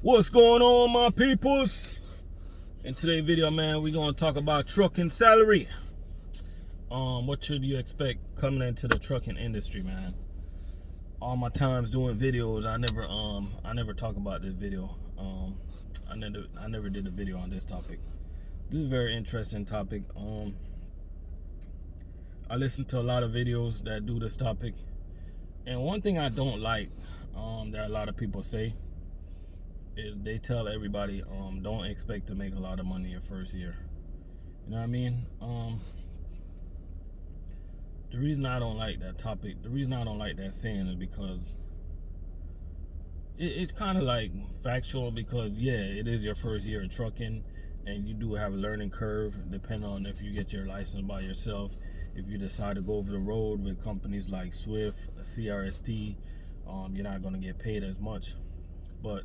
What's going on, my peoples? In today's video, man, we're gonna talk about trucking salary. What should you expect coming into the trucking industry, man? All my times doing videos, I never talk about this video. I never did a video on this topic. This is a very interesting topic. I listen to a lot of videos that do this topic, and one thing I don't like that a lot of people say is they tell everybody don't expect to make a lot of money your first year. You know what I mean? The reason I don't like that topic, the reason I don't like that saying is because it's kind of like factual, because yeah, it is your first year of trucking and you do have a learning curve depending on if you get your license by yourself. If you decide to go over the road with companies like Swift, CRST, you're not going to get paid as much. But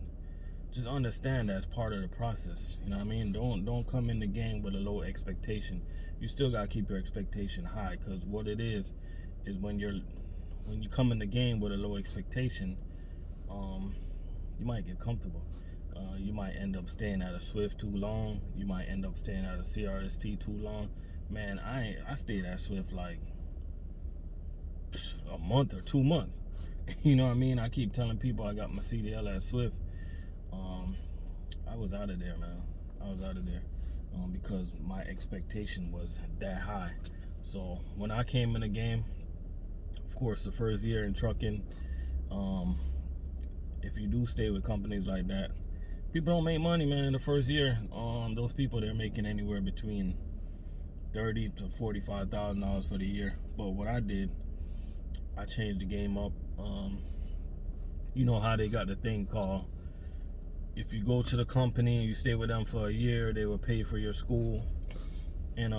just understand that's part of the process. You know what I mean? Don't come in the game with a low expectation. You still gotta keep your expectation high, because what it is when you come in the game with a low expectation, you might get comfortable. You might end up staying at a Swift too long. You might end up staying at a CRST too long. Man, I stayed at Swift like a month or 2 months. You know what I mean? I keep telling people I got my CDL at Swift. I was out of there, man. I was out of there because my expectation was that high. So when I came in the game, of course, the first year in trucking, if you do stay with companies like that, people don't make money, man. The first year, those people, they're making anywhere between $30,000 to $45,000 for the year. But what I did, I changed the game up. You know how they got the thing called, if you go to the company and you stay with them for a year, they will pay for your school. And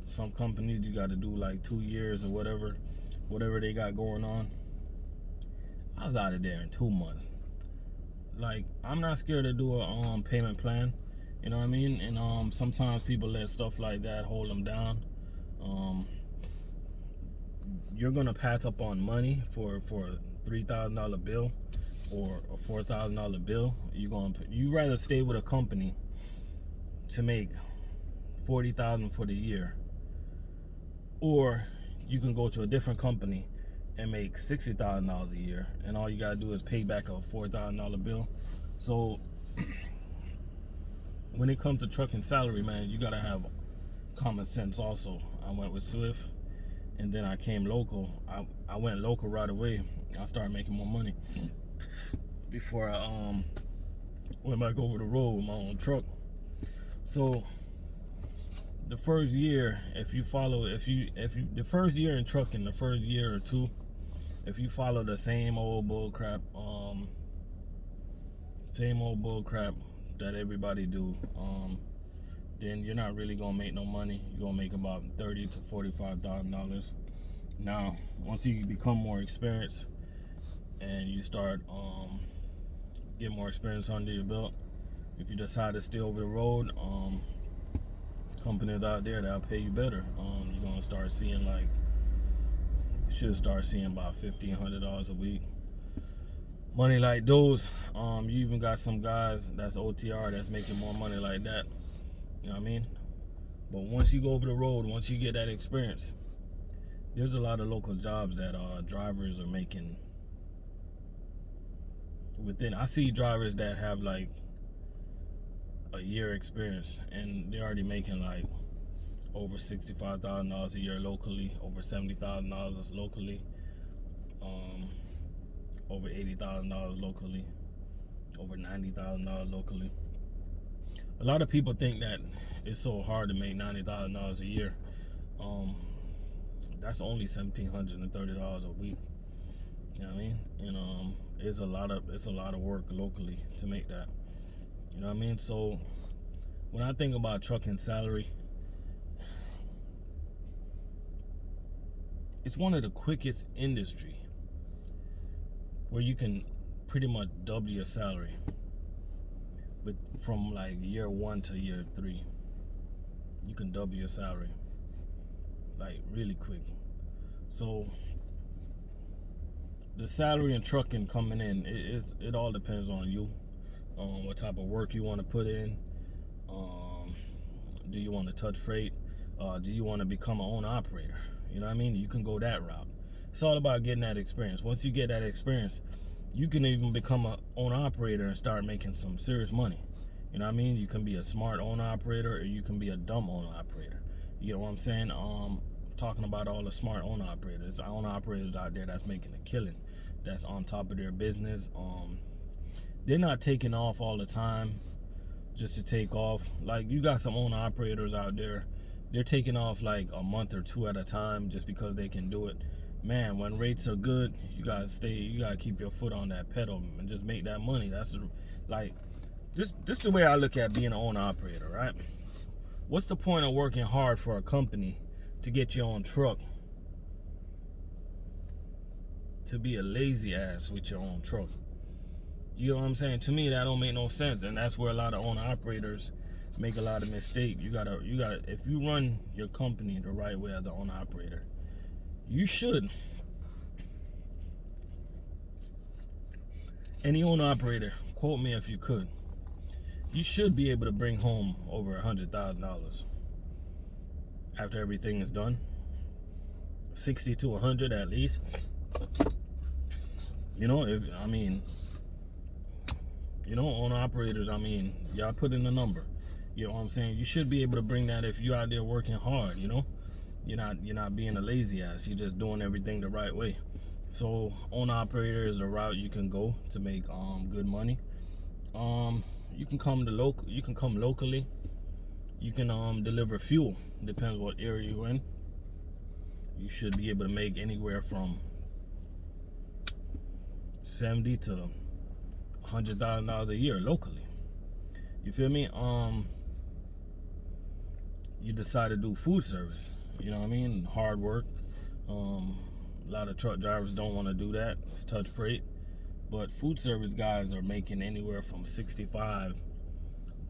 some companies you got to do like 2 years or whatever they got going on. I was out of there in 2 months. Like, I'm not scared to do a payment plan. You know what I mean? And sometimes people let stuff like that hold them down. You're gonna pass up on money for a $3,000 bill or a $4,000 bill. You rather stay with a company to make $40,000 for the year, or you can go to a different company and make $60,000 a year, and all you gotta do is pay back a $4,000 bill. So when it comes to trucking salary, man, you gotta have common sense also. I went with Swift, and then I came local. I went local right away. I started making more money before I went back over the road with my own truck. So the first year, the first year in trucking, the first year or two, if you follow the same old bull crap that everybody do, then you're not really gonna make no money. You're gonna make about $30,000 to $45,000. Now, once you become more experienced and you start get more experience under your belt, if you decide to stay over the road, there's companies out there that'll pay you better. You're gonna start seeing you should start seeing about $1,500 a week. Money like those. You even got some guys that's OTR that's making more money like that. You know what I mean? But once you go over the road, once you get that experience, there's a lot of local jobs that drivers are making within. I see drivers that have like a year experience and they're already making like over $65,000 a year locally, over $70,000 locally, over $80,000 locally, over $90,000 locally. A lot of people think that it's so hard to make $90,000 a year. That's only $1,730 a week. You know what I mean? And it's a lot of work locally to make that. You know what I mean? So when I think about trucking salary, it's one of the quickest industry where you can pretty much double your salary from like year 1 to year 3. You can double your salary like really quick. So the salary and trucking coming in, it all depends on you. what type of work you want to put in. Do you want to touch freight? Do you want to become an owner operator? You know what I mean? You can go that route. It's all about getting that experience. Once you get that experience, you can even become an owner operator and start making some serious money. You know what I mean? You can be a smart owner operator, or you can be a dumb owner operator. You know what I'm saying? Talking about all the smart owner operators out there that's making a killing, that's on top of their business. They're not taking off all the time just to take off. Like, you got some owner operators out there, they're taking off like a month or two at a time just because they can do it. Man, when rates are good, you gotta keep your foot on that pedal and just make that money. That's like, just the way I look at being an owner operator, right? What's the point of working hard for a company to get your own truck, to be a lazy ass with your own truck? You know what I'm saying? To me, that don't make no sense, and that's where a lot of owner operators make a lot of mistakes. You gotta, if you run your company the right way as an owner operator, you should. Any owner operator, quote me if you could, you should be able to bring home over $100,000 after everything is done. 60 to 100 at least. You know, owner operators, y'all put in the number. You know what I'm saying? You should be able to bring that if you're out there working hard, you know? You're not being a lazy ass. You're just doing everything the right way. So owner operator is the route you can go to make good money. You can come locally. You can deliver fuel. Depends what area you're in. You should be able to make anywhere from $70,000 to $100,000 a year locally. You feel me? You decide to do food service. You know what I mean? Hard work. A lot of truck drivers don't want to do that. It's touch freight. But food service guys are making anywhere from $65,000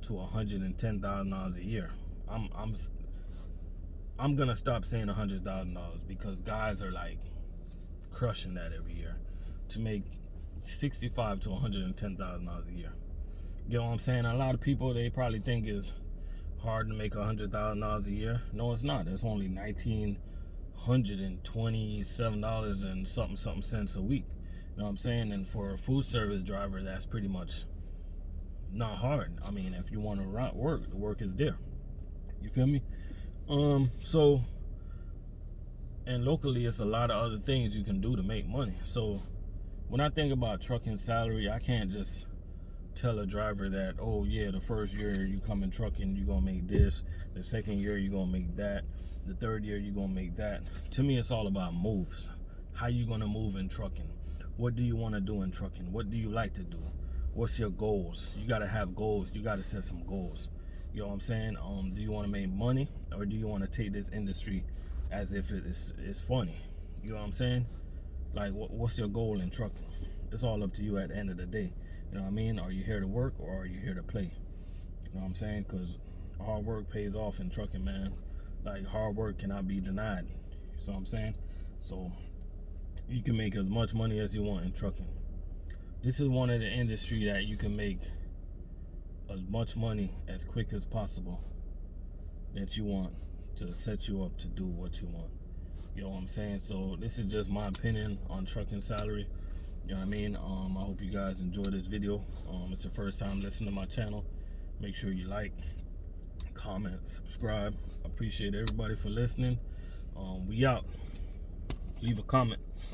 to $110,000 a year. I'm gonna stop saying $100,000 because guys are like crushing that every year to make $65,000 to $110,000 a year. You know what I'm saying? A lot of people, they probably think it's hard to make $100,000 a year. No, it's not. It's only $1,927 and something cents a week. You know what I'm saying? And for a food service driver, that's pretty much not hard. If you want to work, the work is there. You feel me? So, and locally, it's a lot of other things you can do to make money. So when I think about trucking salary, I can't just tell a driver that, oh yeah, the first year you come in trucking, you're gonna make this. The second year, you're gonna make that. The third year, you're gonna make that. To me, it's all about moves. How you gonna move in trucking? What do you want to do in trucking? What do you like to do? What's your goals? You gotta have goals. You gotta set some goals. You know what I'm saying? Do you want to make money, or do you want to take this industry as if it's funny? You know what I'm saying? Like, what's your goal in trucking? It's all up to you at the end of the day. You know what I mean? Are you here to work, or are you here to play? You know what I'm saying? Because hard work pays off in trucking, man. Like, hard work cannot be denied. You know what I'm saying? So you can make as much money as you want in trucking. This is one of the industry that you can make as much money as quick as possible that you want to set you up to do what you want. You know what I'm saying? So this is just my opinion on trucking salary. You know what I mean? I hope you guys enjoy this video. It's your first time listening to my channel. Make sure you like, comment, subscribe. Appreciate everybody for listening. We out. Leave a comment.